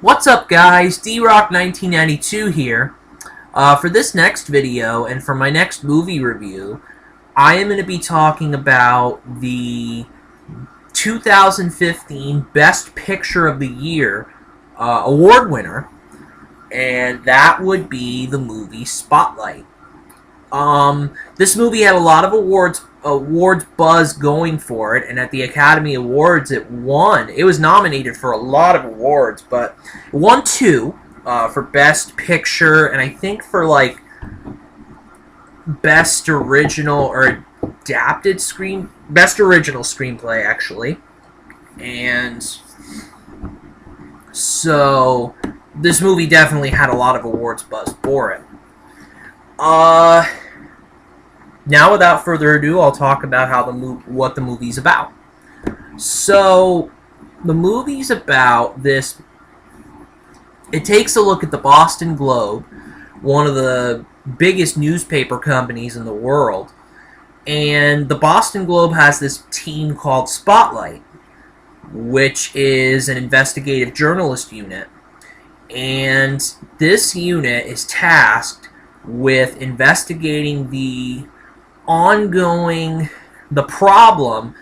What's up, guys? D-Rock1992 here. For this next video and for my next movie review, I am going to be talking about the 2015 Best Picture of the Year award winner, and that would be the movie Spotlight. This movie had a lot of awards buzz going for it, and at the Academy Awards it won. It was nominated for a lot of awards, but it won two for Best Picture, and I think for like Best Original or Adapted Best Original Screenplay, actually. And so this movie definitely had a lot of awards buzz for it. Now, without further ado, I'll talk about what the movie's about. So, the movie's about this. It takes a look at the Boston Globe, one of the biggest newspaper companies in the world, and the Boston Globe has this team called Spotlight, which is an investigative journalist unit, and this unit is tasked with investigating the ongoing problem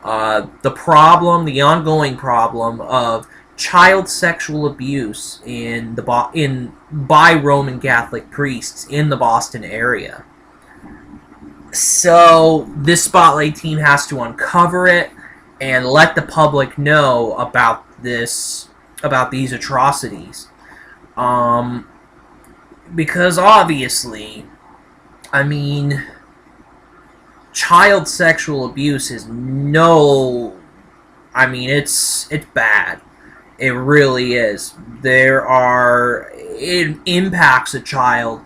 of child sexual abuse by Roman Catholic priests in the Boston area. So this Spotlight team has to uncover it and let the public know about these atrocities. Because obviously, I mean, child sexual abuse is it's bad. It really is. It impacts a child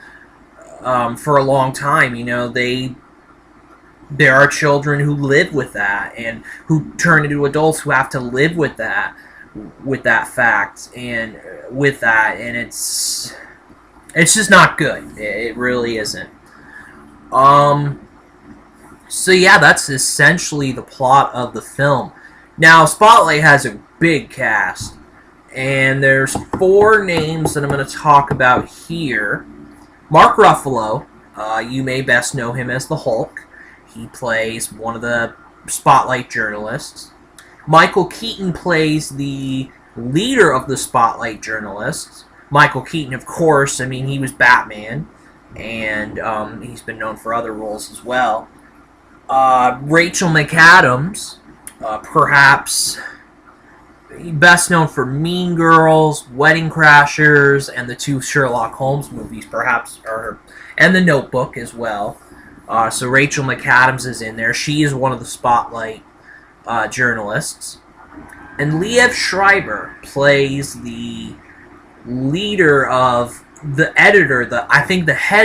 for a long time. You know, there are children who live with that and who turn into adults who have to live with that fact and it's just not good. It really isn't. So yeah, that's essentially the plot of the film. Now, Spotlight has a big cast, and there's four names that I'm going to talk about here. Mark Ruffalo, you may best know him as the Hulk. He plays one of the Spotlight journalists. Michael Keaton plays the leader of the Spotlight journalists. Michael Keaton, of course, I mean, he was Batman, and he's been known for other roles as well. Rachel McAdams, perhaps best known for Mean Girls, Wedding Crashers, and the two Sherlock Holmes movies, and The Notebook as well. So Rachel McAdams is in there. She is one of the Spotlight journalists. And Liev Schreiber plays the leader of the head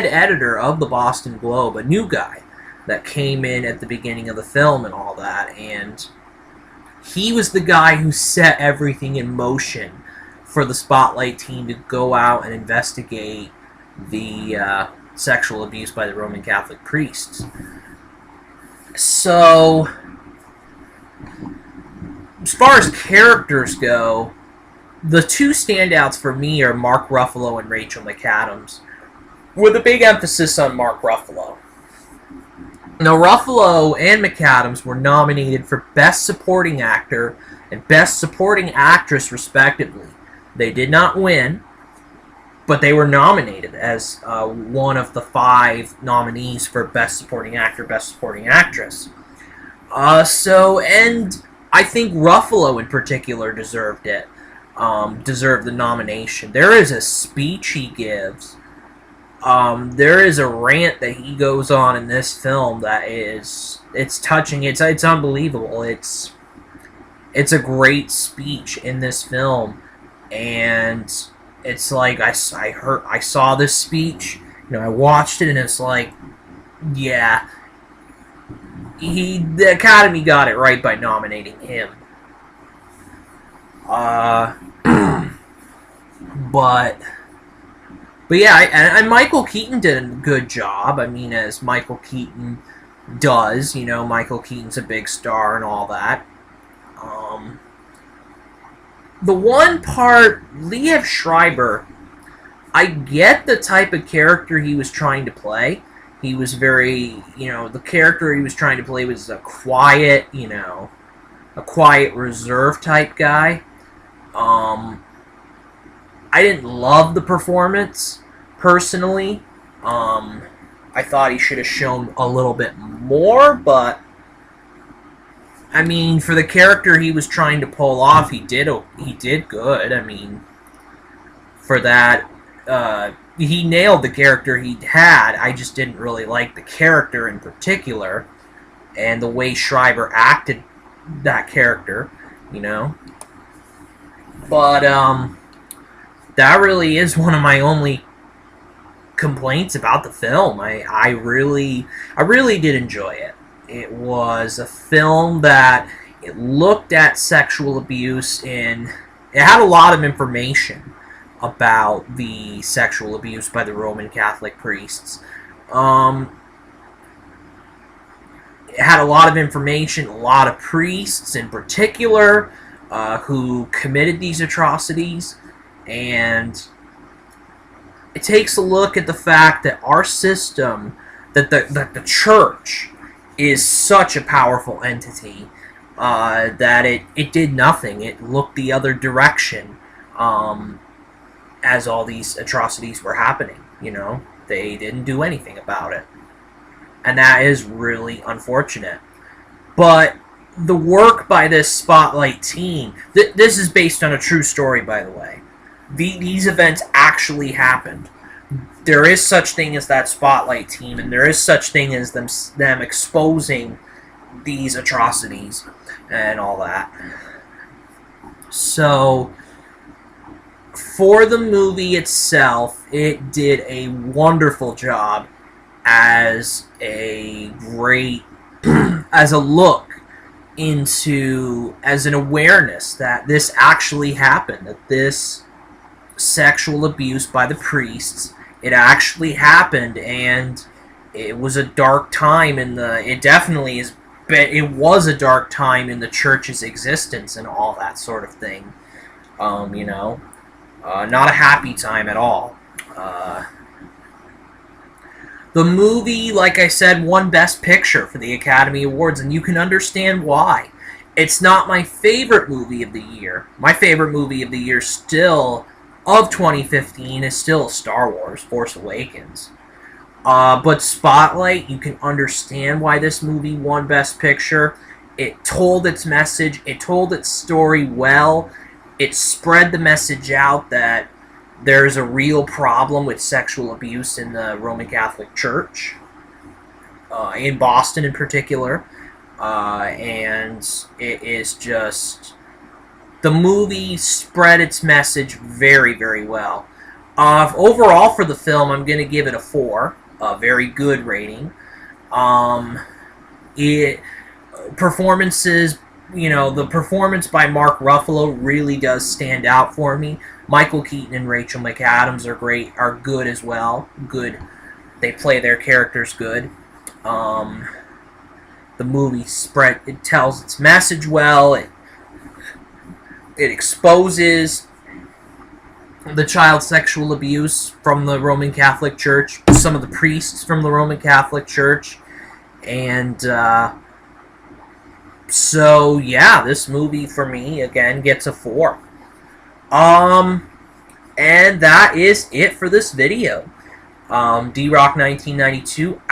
editor of the Boston Globe, a new guy that came in at the beginning of the film and all that, and he was the guy who set everything in motion for the Spotlight team to go out and investigate the sexual abuse by the Roman Catholic priests. So, as far as characters go, the two standouts for me are Mark Ruffalo and Rachel McAdams, with a big emphasis on Mark Ruffalo. Now, Ruffalo and McAdams were nominated for Best Supporting Actor and Best Supporting Actress, respectively. They did not win, but they were nominated as one of the five nominees for Best Supporting Actor, Best Supporting Actress. And I think Ruffalo in particular deserved the nomination. There is a speech he gives. There is a rant that he goes on in this film it's touching. It's unbelievable. It's a great speech in this film, and it's like I saw this speech. You know, I watched it, and it's like, yeah, the Academy got it right by nominating him. But yeah, and Michael Keaton did a good job. I mean, as Michael Keaton does, you know, Michael Keaton's a big star and all that. the one part, Liev Schreiber, I get the type of character he was trying to play. He was very, the character he was trying to play was a quiet, reserved type guy. I didn't love the performance, personally. I thought he should have shown a little bit more, but I mean, for the character he was trying to pull off, he did good. I mean, for that, he nailed the character he had. I just didn't really like the character in particular, and the way Schreiber acted that character, But, that really is one of my only complaints about the film. I really did enjoy it. It was a film that it looked at sexual abuse, and it had a lot of information about the sexual abuse by the Roman Catholic priests. It had a lot of information, a lot of priests in particular who committed these atrocities, and it takes a look at the fact that our system, that the church is such a powerful entity that it did nothing. It looked the other direction as all these atrocities were happening. They didn't do anything about it. And that is really unfortunate. But the work by this Spotlight team, this is based on a true story, by the way. These events actually happened. There is such thing as that Spotlight team, and there is such thing as them exposing these atrocities and all that. So, for the movie itself, it did a wonderful job as a great, as a look into, as an awareness that this actually happened, that this sexual abuse by the priests, it actually happened, and it was a dark time in it was a dark time in the church's existence and all that sort of thing. Not a happy time at all. The movie, like I said, won Best Picture for the Academy Awards, and you can understand why. It's not my favorite movie of the year. My favorite movie of the year still, of 2015, is still Star Wars: Force Awakens. But Spotlight, you can understand why this movie won Best Picture. It told its message. It told its story well. It spread the message out that there's a real problem with sexual abuse in the Roman Catholic Church, in Boston in particular. And it is just... The movie spread its message very, very well. Overall for the film, I'm going to give it a 4. A very good rating. Performances, the performance by Mark Ruffalo really does stand out for me. Michael Keaton and Rachel McAdams are good as well. Good. They play their characters good. The movie it tells its message well. It exposes the child sexual abuse from the Roman Catholic Church, some of the priests from the Roman Catholic Church, and so yeah, this movie for me again gets a 4. And that is it for this video. D-Rock 1992